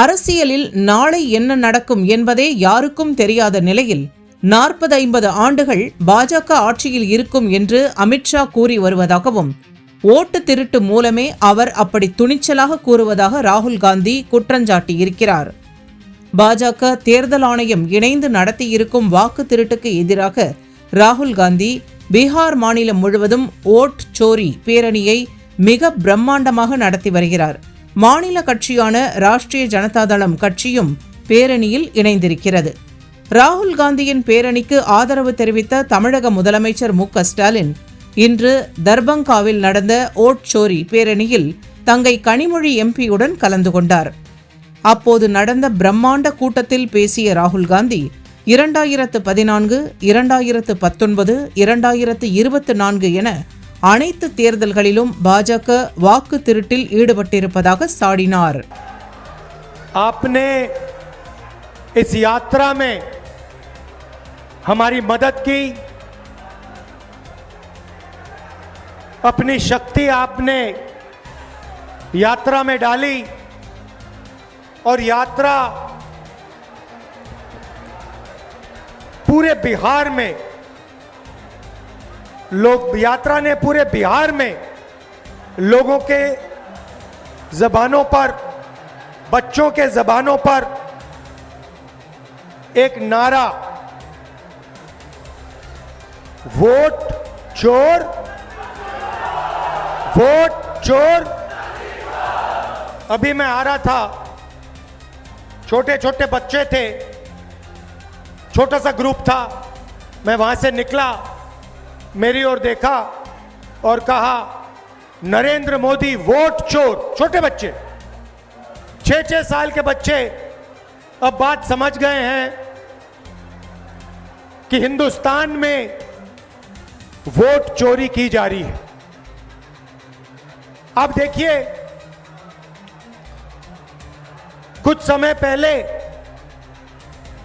அரசியலில் நாளை என்ன நடக்கும் என்பதே யாருக்கும் தெரியாத நிலையில் 40-50 ஆண்டுகள் பாஜக ஆட்சியில் இருக்கும் என்று அமித்ஷா கூறி வருவதாகவும், ஓட்டு திருட்டு மூலமே அவர் அப்படி துணிச்சலாக கூறுவதாக ராகுல் காந்தி குற்றஞ்சாட்டியிருக்கிறார். பாஜக தேர்தல் ஆணையம் இணைந்து நடத்தியிருக்கும் வாக்கு திருட்டுக்கு எதிராக ராகுல் காந்தி பீகார் மாநிலம் முழுவதும் ஓட் சோரி பேரணியை மிக பிரம்மாண்டமாக நடத்தி வருகிறார். மாநில கட்சியான ராஷ்டிரிய ஜனதா தளம் கட்சியும் பேரணியில் இணைந்திருக்கிறது. ராகுல் காந்தியின் பேரணிக்கு ஆதரவு தெரிவித்த தமிழக முதலமைச்சர் மு.க.ஸ்டாலின் இன்று தர்பங்காவில் நடந்த ஓட் சோரி பேரணியில் தங்கை கனிமொழி எம்பியுடன் கலந்து கொண்டார். அப்போது நடந்த பிரம்மாண்ட கூட்டத்தில் பேசிய ராகுல் காந்தி 2014, 2019, 2024 என அனைத்து தேர்தல்களிலும் பாஜக வாக்கு திருட்டில் ஈடுபட்டிருப்பதாக சாடினார். आपने इस यात्रा में हमारी मदद की, अपनी शक्ति आपने यात्रा में डाली और यात्रा पूरे बिहार में यात्रा ने पूरे बिहार में लोगों के ज़बानों पर, बच्चों के ज़बानों पर एक नारा, वोट चोर, वोट चोर। अभी मैं आ रहा था, छोटे छोटे बच्चे थे, छोटा सा ग्रुप था, मैं वहां से निकला, मेरी ओर देखा और कहा नरेंद्र मोदी वोट चोर। छोटे बच्चे, 6-6 साल के बच्चे अब बात समझ गए हैं कि हिंदुस्तान में वोट चोरी की जा रही है। अब देखिए, कुछ समय पहले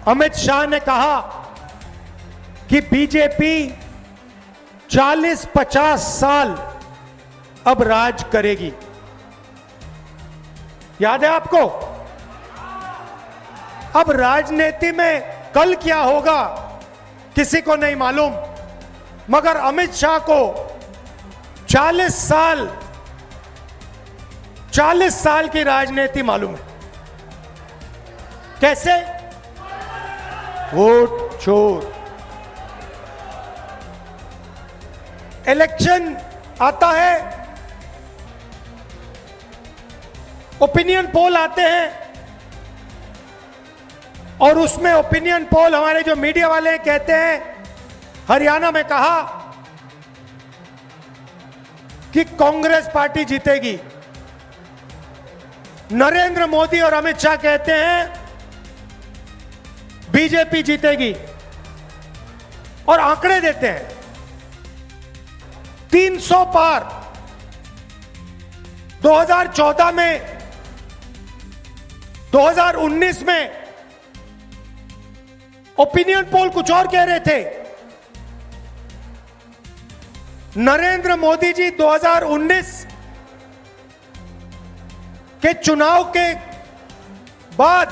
अमित शाह ने कहा कि बीजेपी 40-50 साल अब राज करेगी। याद है आपको? अब राजनीति में कल क्या होगा किसी को नहीं मालूम, मगर अमित शाह को 40 साल की राजनीति मालूम है। कैसे? वोट चोर। इलेक्शन आता है, ओपिनियन पोल आते हैं और उसमें ओपिनियन पोल हमारे जो मीडिया वाले कहते हैं, हरियाणा में कहा कि कांग्रेस पार्टी जीतेगी। नरेंद्र मोदी और अमित शाह कहते हैं बीजेपी जीतेगी और आंकड़े देते हैं 300 पार। 2014 में, 2019 में ओपिनियन पोल कुछ और कह रहे थे। नरेंद्र मोदी जी 2019 के चुनाव के बाद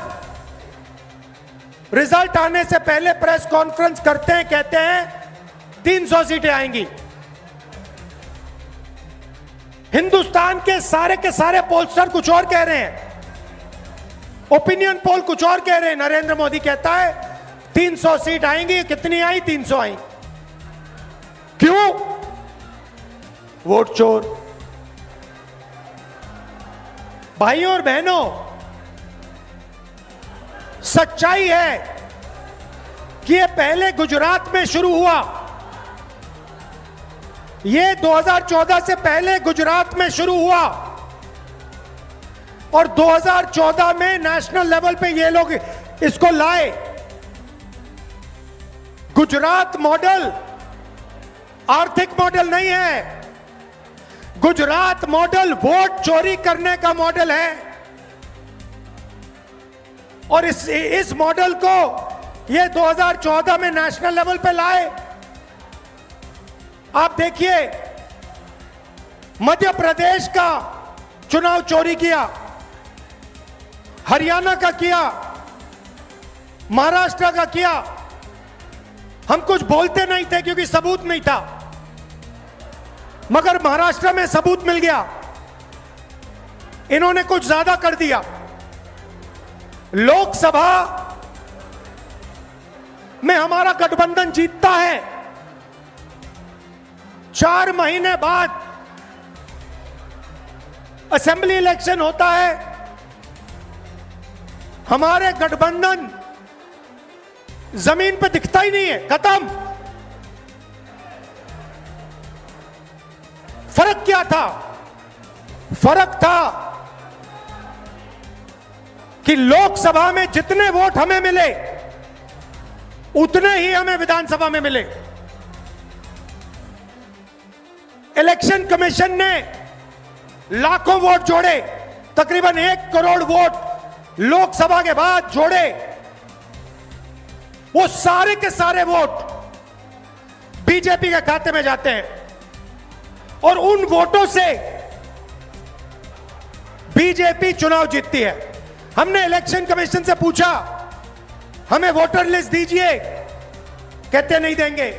रिजल्ट आने से पहले प्रेस कॉन्फ्रेंस करते हैं, कहते हैं 300 सीटें आएंगी। हिंदुस्तान के सारे पोलस्टर कुछ और कह रहे हैं, ओपिनियन पोल कुछ और कह रहे हैं। नरेंद्र मोदी कहता है 300 सीट आएंगी। कितनी आई? 300 आई। क्यों? वोट चोर। भाइयों और बहनों, सच्चाई है कि ये पहले गुजरात में शुरू हुआ। ये 2014 से पहले गुजरात में शुरू हुआ और 2014 में नेशनल लेवल पे ये लोग इसको लाए। गुजरात मॉडल आर्थिक मॉडल नहीं है, गुजरात मॉडल वोट चोरी करने का मॉडल है। और इस मॉडल को ये 2014 में नेशनल लेवल पे लाए। आप देखिए, मध्य प्रदेश का चुनाव चोरी किया, हरियाणा का किया, महाराष्ट्र का किया। हम कुछ बोलते नहीं थे क्योंकि सबूत नहीं था, मगर महाराष्ट्र में सबूत मिल गया। इन्होंने कुछ ज्यादा कर दिया। लोकसभा में हमारा गठबंधन जीतता है, 4 महीने बाद असेंबली इलेक्शन होता है, हमारे गठबंधन जमीन पे दिखता ही नहीं है, खत्म। फर्क क्या था? फर्क था कि लोकसभा में जितने वोट हमें मिले उतने ही हमें विधानसभा में मिले। इलेक्शन कमीशन ने लाखों वोट जोड़े, तकरीबन 1 करोड़ वोट लोकसभा के बाद जोड़े। वो सारे के सारे वोट बीजेपी के खाते में जाते हैं और उन वोटों से बीजेपी चुनाव जीतती है। हमने इलेक्शन कमीशन से पूछा, हमें वोटर लिस्ट दीजिए, कहते नहीं देंगे।